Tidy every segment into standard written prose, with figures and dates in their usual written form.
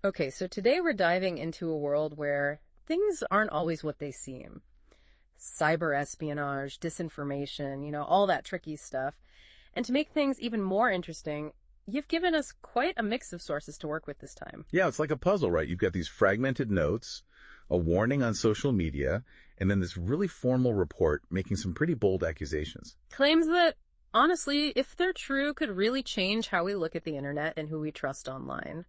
Okay, so today we're diving into a world where things aren't always what they seem. Cyber espionage, disinformation, all that tricky stuff. And to make things even more interesting, you've given us quite a mix of sources to work with this time. Yeah, it's like a puzzle, right? You've got these fragmented notes, a warning on social media, and then this really formal report making some pretty bold accusations. Claims that, honestly, if they're true, could really change how we look at the internet and who we trust online.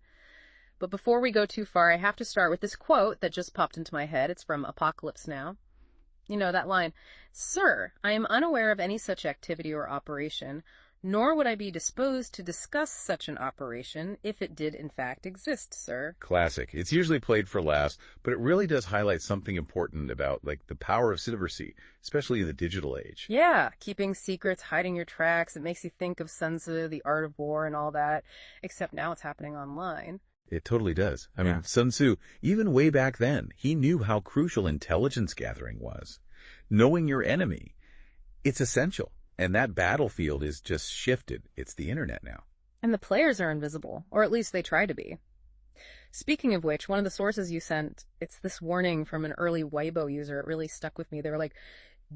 But before we go too far, I have to start with this quote that just popped into my head. It's from Apocalypse Now. You know, that line, "Sir, I am unaware of any such activity or operation, nor would I be disposed to discuss such an operation if it did in fact exist, sir." Classic. It's usually played for laughs, but it really does highlight something important about, the power of secrecy, especially in the digital age. Yeah, keeping secrets, hiding your tracks. It makes you think of Sun Tzu, The Art of War, and all that, except now it's happening online. It totally does. I mean, Sun Tzu, even way back then, he knew how crucial intelligence gathering was. Knowing your enemy, it's essential. And that battlefield is just shifted. It's the internet now. And the players are invisible, or at least they try to be. Speaking of which, one of the sources you sent, it's this warning from an early Weibo user. It really stuck with me. They were like,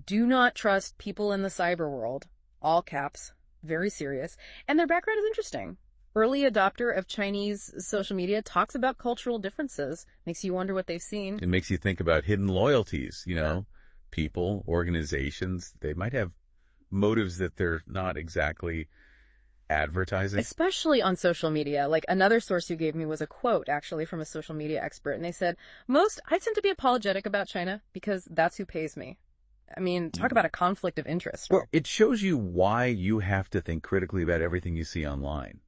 "Do not trust people in the cyber world," all caps, very serious. And their background is interesting. Early adopter of Chinese social media, talks about cultural differences. Makes you wonder what they've seen. It makes you think about hidden loyalties, people, organizations. They might have motives that they're not exactly advertising. Especially on social media. Like another source you gave me was a quote actually from a social media expert. And they said, I tend to be apologetic about China because that's who pays me. I mean, talk about a conflict of interest. Well, it shows you why you have to think critically about everything you see online.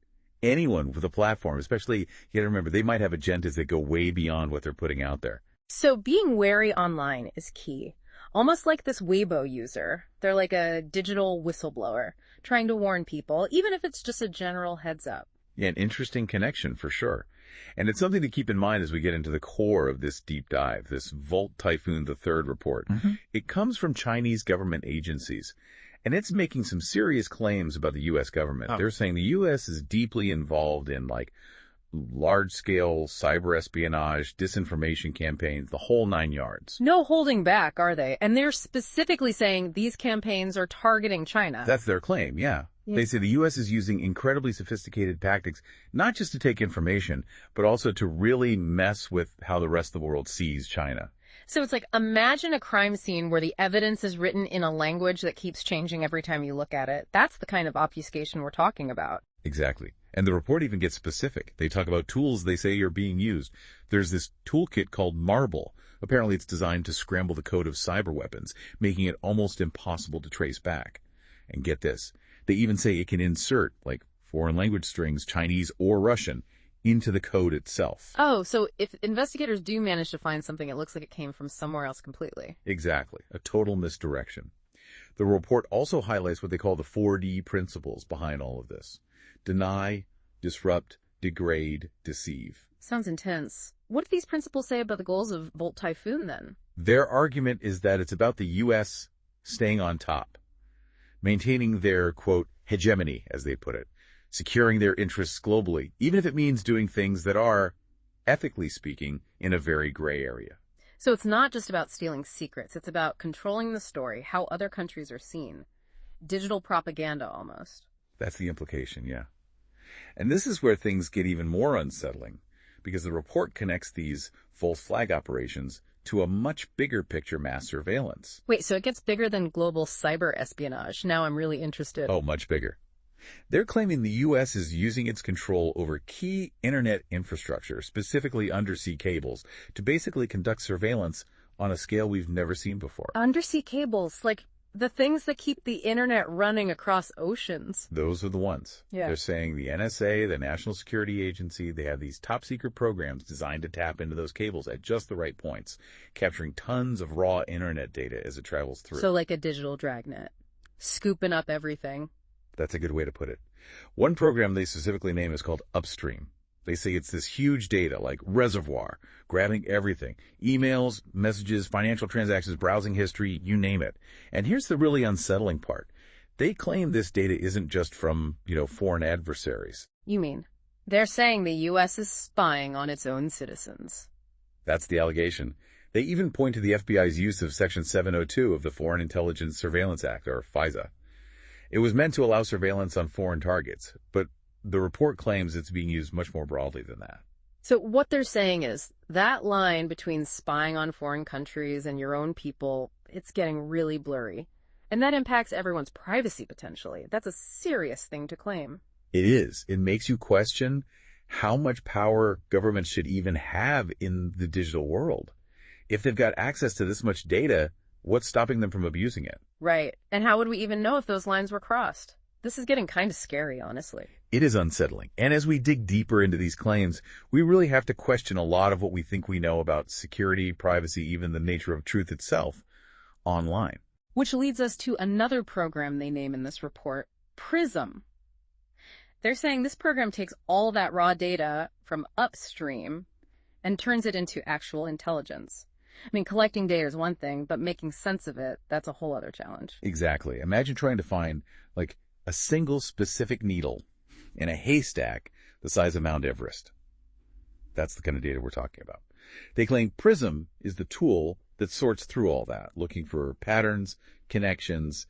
Anyone with a platform, especially, you got to remember, they might have agendas that go way beyond what they're putting out there. So being wary online is key. Almost like this Weibo user. They're like a digital whistleblower, trying to warn people, even if it's just a general heads up. Yeah, an interesting connection for sure. And it's something to keep in mind as we get into the core of this deep dive, this Volt Typhoon III report. It comes from Chinese government agencies, and it's making some serious claims about the U.S. government. They're saying the U.S. is deeply involved in, large-scale cyber espionage, disinformation campaigns, the whole 9 yards. No holding back, are they? And they're specifically saying these campaigns are targeting China. That's their claim, yeah. They say the U.S. is using incredibly sophisticated tactics, not just to take information, but also to really mess with how the rest of the world sees China. So it's like, imagine a crime scene where the evidence is written in a language that keeps changing every time you look at it. That's the kind of obfuscation we're talking about. Exactly. And the report even gets specific. They talk about tools they say are being used. There's this toolkit called Marble. Apparently it's designed to scramble the code of cyber weapons, making it almost impossible to trace back. And get this, they even say it can insert, foreign language strings, Chinese or Russian, into the code itself. Oh, so if investigators do manage to find something, it looks like it came from somewhere else completely. Exactly. A total misdirection. The report also highlights what they call the 4D principles behind all of this. Deny, disrupt, degrade, deceive. Sounds intense. What do these principles say about the goals of Volt Typhoon, then? Their argument is that it's about the U.S. staying on top, maintaining their, quote, hegemony, as they put it, securing their interests globally, even if it means doing things that are, ethically speaking, in a very gray area. So it's not just about stealing secrets. It's about controlling the story, how other countries are seen. Digital propaganda, almost. That's the implication, yeah. And this is where things get even more unsettling, because the report connects these false flag operations to a much bigger picture mass surveillance. Wait, so it gets bigger than global cyber espionage. Now I'm really interested. Oh, much bigger. They're claiming the U.S. is using its control over key internet infrastructure, specifically undersea cables, to basically conduct surveillance on a scale we've never seen before. Undersea cables, like the things that keep the internet running across oceans. Those are the ones. Yeah. They're saying the NSA, the National Security Agency, they have these top secret programs designed to tap into those cables at just the right points, capturing tons of raw internet data as it travels through. So like a digital dragnet, scooping up everything. That's a good way to put it. One program they specifically name is called Upstream. They say it's this huge data, like reservoir, grabbing everything. Emails, messages, financial transactions, browsing history, you name it. And here's the really unsettling part. They claim this data isn't just from, foreign adversaries. You mean? They're saying the U.S. is spying on its own citizens. That's the allegation. They even point to the FBI's use of Section 702 of the Foreign Intelligence Surveillance Act, or FISA. It was meant to allow surveillance on foreign targets, but the report claims it's being used much more broadly than that. So what they're saying is that line between spying on foreign countries and your own people, it's getting really blurry. And that impacts everyone's privacy potentially. That's a serious thing to claim. It is. It makes you question how much power governments should even have in the digital world. If they've got access to this much data, what's stopping them from abusing it? Right. And how would we even know if those lines were crossed? This is getting kind of scary, honestly. It is unsettling. And as we dig deeper into these claims, we really have to question a lot of what we think we know about security, privacy, even the nature of truth itself online. Which leads us to another program they name in this report, PRISM. They're saying this program takes all that raw data from upstream and turns it into actual intelligence. I mean, collecting data is one thing, but making sense of it, that's a whole other challenge. Exactly. Imagine trying to find, a single specific needle in a haystack the size of Mount Everest. That's the kind of data we're talking about. They claim PRISM is the tool that sorts through all that, looking for patterns, connections,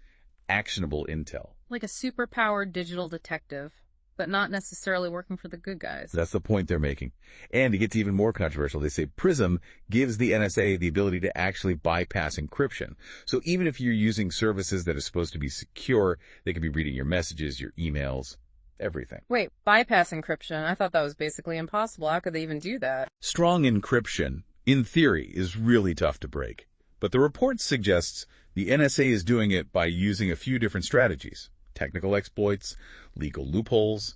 actionable intel. Like a superpowered digital detective, but not necessarily working for the good guys. That's the point they're making. And it gets even more controversial. They say PRISM gives the NSA the ability to actually bypass encryption. So even if you're using services that are supposed to be secure, they can be reading your messages, your emails, everything. Wait, bypass encryption? I thought that was basically impossible. How could they even do that? Strong encryption, in theory, is really tough to break. But the report suggests the NSA is doing it by using a few different strategies: technical exploits, legal loopholes,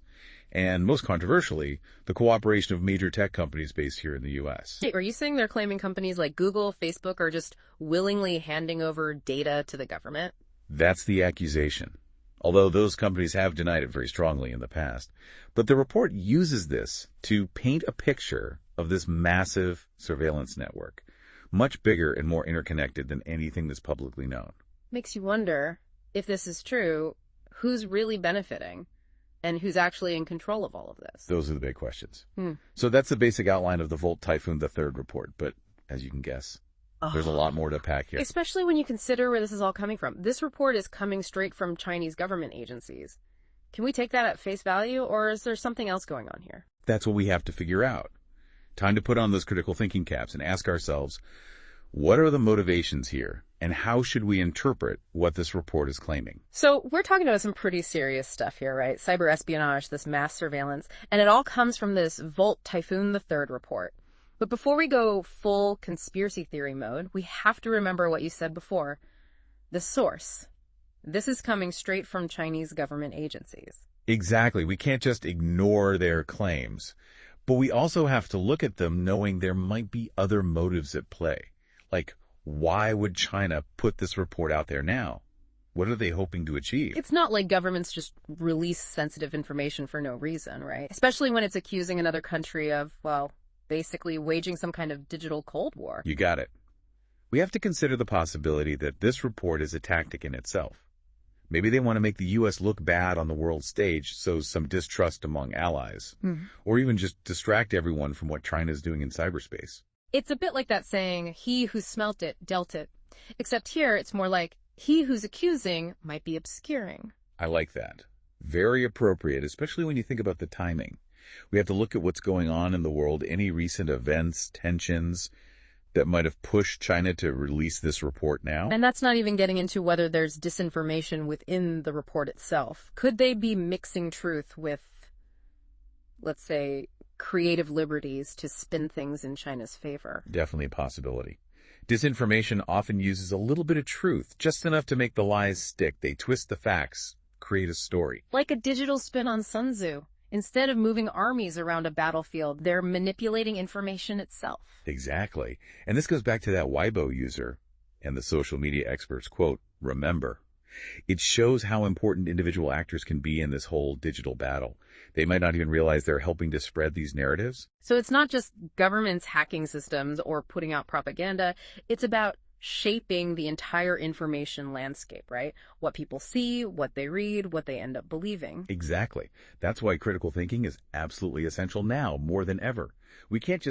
and most controversially, the cooperation of major tech companies based here in the U.S. Wait, are you saying they're claiming companies like Google, Facebook are just willingly handing over data to the government? That's the accusation, although those companies have denied it very strongly in the past. But the report uses this to paint a picture of this massive surveillance network, much bigger and more interconnected than anything that's publicly known. Makes you wonder, if this is true, who's really benefiting and who's actually in control of all of this? Those are the big questions. So that's the basic outline of the Volt Typhoon III report. But as you can guess, there's a lot more to pack here. Especially when you consider where this is all coming from. This report is coming straight from Chinese government agencies. Can we take that at face value, or is there something else going on here? That's what we have to figure out. Time to put on those critical thinking caps and ask ourselves, what are the motivations here, and how should we interpret what this report is claiming? So we're talking about some pretty serious stuff here, right? Cyber espionage, this mass surveillance, and it all comes from this Volt Typhoon III report. But before we go full conspiracy theory mode, we have to remember what you said before. The source. This is coming straight from Chinese government agencies. Exactly. We can't just ignore their claims, but we also have to look at them knowing there might be other motives at play. Like, why would China put this report out there now? What are they hoping to achieve? It's not like governments just release sensitive information for no reason, right? Especially when it's accusing another country of, well, basically waging some kind of digital Cold War. You got it. We have to consider the possibility that this report is a tactic in itself. Maybe they want to make the U.S. look bad on the world stage, sow some distrust among allies, or even just distract everyone from what China is doing in cyberspace. It's a bit like that saying, he who smelt it, dealt it. Except here, it's more like, he who's accusing might be obscuring. I like that. Very appropriate, especially when you think about the timing. We have to look at what's going on in the world, any recent events, tensions that might have pushed China to release this report now. And that's not even getting into whether there's disinformation within the report itself. Could they be mixing truth with, let's say, creative liberties to spin things in China's favor? Definitely a possibility. Disinformation often uses a little bit of truth, just enough to make the lies stick. They twist the facts, create a story. Like a digital spin on Sun Tzu. Instead of moving armies around a battlefield, they're manipulating information itself. Exactly. And this goes back to that Weibo user and the social media experts quote, "Remember." It shows how important individual actors can be in this whole digital battle. They might not even realize they're helping to spread these narratives. So it's not just governments hacking systems or putting out propaganda. It's about shaping the entire information landscape, right? What people see, what they read, what they end up believing. Exactly. That's why critical thinking is absolutely essential now more than ever. We can't just